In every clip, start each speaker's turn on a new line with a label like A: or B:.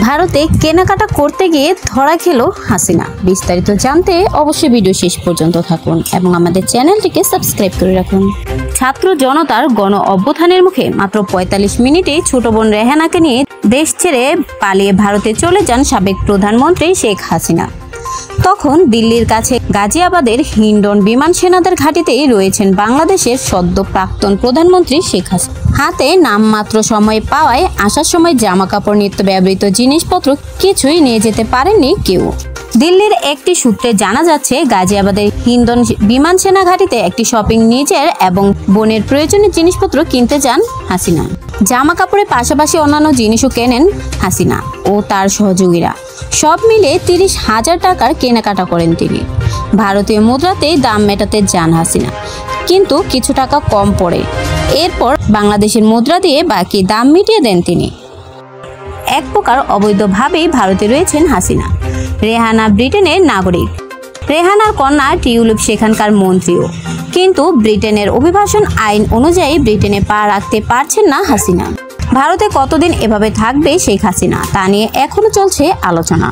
A: ভারতে কেনাকাটা করতে গিয়ে ধরা খেল হাসিনা। বিস্তারিত জানতে অবশ্যই ভিডিও শেষ পর্যন্ত থাকুন এবং আমাদের চ্যানেলটিকে সাবস্ক্রাইব করে রাখুন। ছাত্র জনতার গণ অভ্যুত্থানের মুখে মাত্র ৪৫ মিনিটেই ছোট বোন রেহানাকে নিয়ে দেশ ছেড়ে পালিয়ে ভারতে চলে যান সাবেক প্রধানমন্ত্রী শেখ হাসিনা। তখন দিল্লির কাছে গাজিয়াবাদের হিন্ডন বিমান সেনাদের ঘাঁটিতেই রয়েছেন বাংলাদেশের সদ্য প্রাক্তন প্রধানমন্ত্রী শেখ হাসিনা। হাতে নামমাত্র সময় পাওয়ায় আসার সময় জামা কাপড়, নিত্য ব্যবহৃত জিনিসপত্র কিছুই নিয়ে যেতে পারেননি কেউ। দিল্লির একটি সূত্রে জানা যাচ্ছে, গাজিয়াবাদের হিন্ডন বিমান সেনা ঘাঁটিতে একটি শপিং নিজের এবং বোনের প্রয়োজনীয় জিনিসপত্র কিনতে যান হাসিনা। জামা কাপড়ের পাশাপাশি অন্যান্য জিনিসও কেনেন হাসিনা ও তার সহযোগীরা। সব মিলে ৩০,০০০ টাকার কেনাকাটা করেন তিনি। ভারতীয় মুদ্রাতেই দাম মেটাতে যান হাসিনা, কিন্তু কিছু টাকা কম পড়ে। এরপর বাংলাদেশের মুদ্রা দিয়ে বাকি দাম মিটিয়ে দেন তিনি। এক প্রকার অবৈধভাবেই ভারতে রয়েছেন হাসিনা। রেহানা ব্রিটেনের নাগরিক। রেহানার কন্যা টিউলিপ সেখানকার মন্ত্রীও, কিন্তু ব্রিটেনের অভিবাসন আইন অনুযায়ী ব্রিটেনে পা রাখতে পারছেন না হাসিনা। ভারতে কতদিন এভাবে থাকবে শেখ হাসিনা তা নিয়ে এখনো চলছে আলোচনা।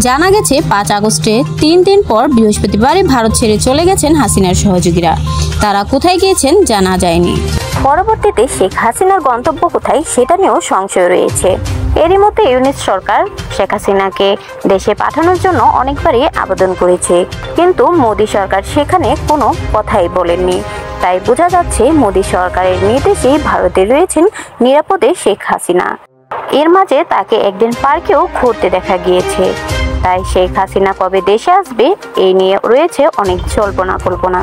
A: জানা গেছে ৫ আগস্টে ৩ দিন পর বৃহস্পতিবারই ভারত ছেড়ে চলে গেছেন হাসিনার সহযোগীরা। তারা কোথায় গিয়েছেন জানা যায়নি। পরবর্তীতে শেখ হাসিনার গন্তব্য কোথায় সেটা নিয়েও সংশয় রয়েছে। এরই মধ্যে ইউনিস সরকার শেখ হাসিনাকে দেশে পাঠানোর জন্য অনেকবারই আবেদন করেছে, কিন্তু মোদী সরকার সেখানে কোনো কথাই বলেননি। তাই বোঝা যাচ্ছে মোদী সরকারের নির্দেশেই ভারতে রয়েছেন নিরাপদে শেখ হাসিনা। এর মাঝে তাকে একদিন পার্কেও ঘুরতে দেখা গিয়েছে। তাই শেখ হাসিনা কবে দেশে আসবে এই নিয়ে রয়েছে অনেক জল্পনা কল্পনা।